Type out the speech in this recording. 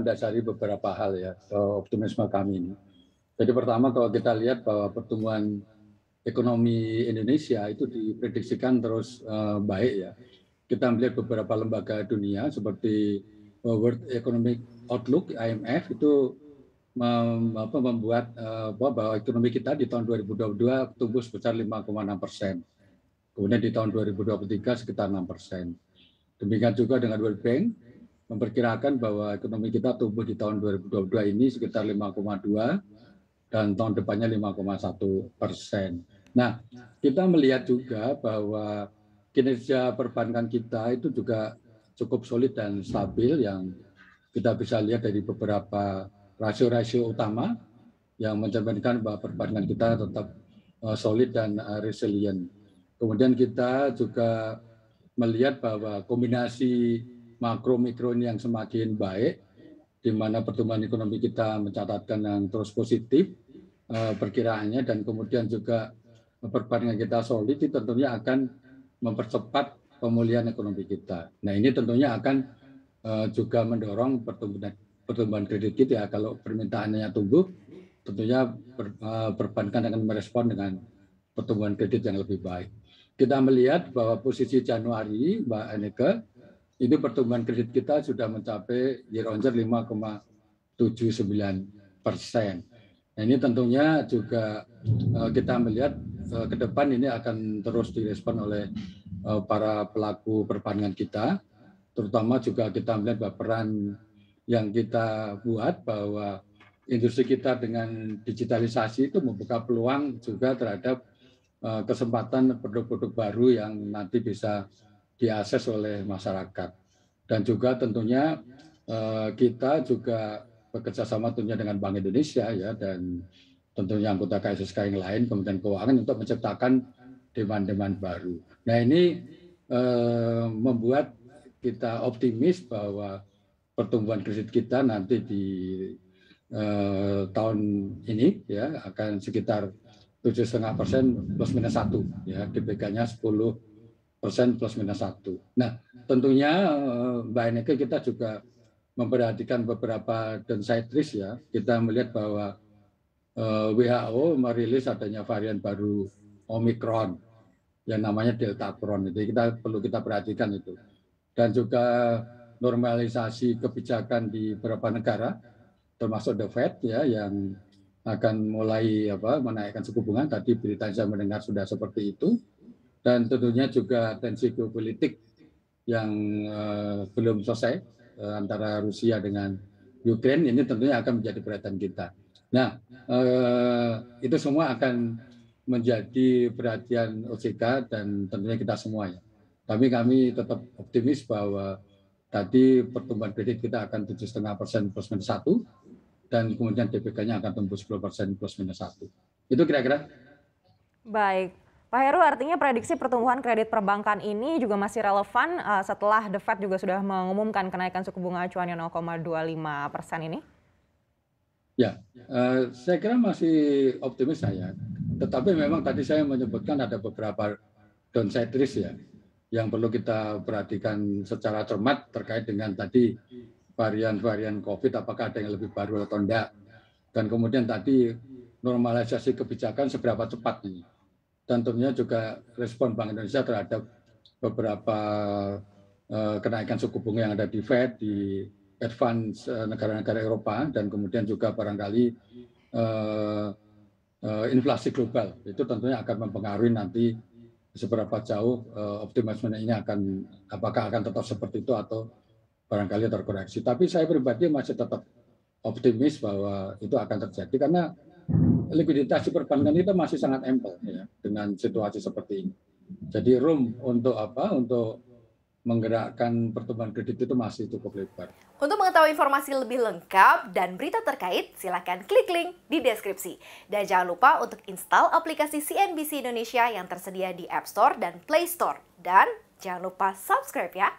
mendasari beberapa hal ya, optimisme kami ini. Jadi pertama kalau kita lihat bahwa pertumbuhan ekonomi Indonesia itu diprediksikan terus baik ya. Kita melihat beberapa lembaga dunia seperti World Economic Outlook (IMF) itu membuat bahwa ekonomi kita di tahun 2022 tumbuh sebesar 5,6%. Kemudian di tahun 2023 sekitar 6%. Demikian juga dengan World Bank memperkirakan bahwa ekonomi kita tumbuh di tahun 2022 ini sekitar 5,2 dan tahun depannya 5,1%. Nah, kita melihat juga bahwa kinerja perbankan kita itu juga cukup solid dan stabil yang kita bisa lihat dari beberapa rasio-rasio utama yang mencerminkan bahwa perbankan kita tetap solid dan resilient. Kemudian kita juga melihat bahwa kombinasi makro mikro ini yang semakin baik, di mana pertumbuhan ekonomi kita mencatatkan yang terus positif perkiraannya, dan kemudian juga perbankan kita solid, itu tentunya akan mempercepat pemulihan ekonomi kita. Nah, ini tentunya akan juga mendorong pertumbuhan kredit kita. Kalau permintaannya tumbuh, tentunya perbankan akan merespon dengan pertumbuhan kredit yang lebih baik. Kita melihat bahwa posisi Januari, Mbak Aneka, ini pertumbuhan kredit kita sudah mencapai year on year 5,79%. Nah, ini tentunya juga kita melihat ke depan ini akan terus direspon oleh para pelaku perbankan kita, terutama juga kita melihat bahwa peran yang kita buat bahwa industri kita dengan digitalisasi itu membuka peluang juga terhadap kesempatan produk-produk baru yang nanti bisa diakses oleh masyarakat. Dan juga tentunya kita juga bekerja sama tentunya dengan Bank Indonesia ya, dan tentunya anggota KSSK yang lain, Kementerian Keuangan, untuk menciptakan demand-demand baru. Nah, ini membuat kita optimis bahwa pertumbuhan kredit kita nanti di tahun ini ya akan sekitar 7,5% plus minus 1, ya, DPK-nya 10% plus minus 1. Nah, tentunya Mbak Eneke, kita juga memperhatikan beberapa downside risk ya. Kita melihat bahwa WHO merilis adanya varian baru Omicron yang namanya Delta Cron. Jadi perlu kita perhatikan itu. Dan juga normalisasi kebijakan di beberapa negara, termasuk The Fed ya, yang akan mulai menaikkan suku bunga. Tadi berita saya mendengar sudah seperti itu. Dan tentunya juga tensi geopolitik yang belum selesai antara Rusia dengan Ukraina, ini tentunya akan menjadi perhatian kita. Nah, itu semua akan menjadi perhatian OJK dan tentunya kita semua ya. Tapi kami tetap optimis bahwa tadi pertumbuhan kredit kita akan 7,5% plus minus 1, dan kemudian DPK-nya akan tumbuh 10% plus minus 1. Itu kira-kira. Baik. Pak Heru, artinya prediksi pertumbuhan kredit perbankan ini juga masih relevan setelah The Fed juga sudah mengumumkan kenaikan suku bunga acuannya 0,25% ini? Ya, saya kira masih optimis saya. Tetapi memang tadi saya menyebutkan ada beberapa downside risk ya, yang perlu kita perhatikan secara cermat terkait dengan tadi varian-varian COVID, apakah ada yang lebih baru atau enggak. Dan kemudian tadi normalisasi kebijakan seberapa cepat ini. Dan tentunya juga respon Bank Indonesia terhadap beberapa kenaikan suku bunga yang ada di Fed, di advance negara-negara Eropa, dan kemudian juga barangkali inflasi global. Itu tentunya akan mempengaruhi nanti seberapa jauh optimisme ini apakah akan tetap seperti itu atau barangkali terkoreksi. Tapi saya pribadi masih tetap optimis bahwa itu akan terjadi karena likuiditas di perbankan kita masih sangat ample ya, dengan situasi seperti ini. Jadi room untuk untuk menggerakkan pertumbuhan kredit itu masih cukup lebar. Untuk mengetahui informasi lebih lengkap dan berita terkait, silakan klik link di deskripsi. Dan jangan lupa untuk install aplikasi CNBC Indonesia yang tersedia di App Store dan Play Store. Dan jangan lupa subscribe ya.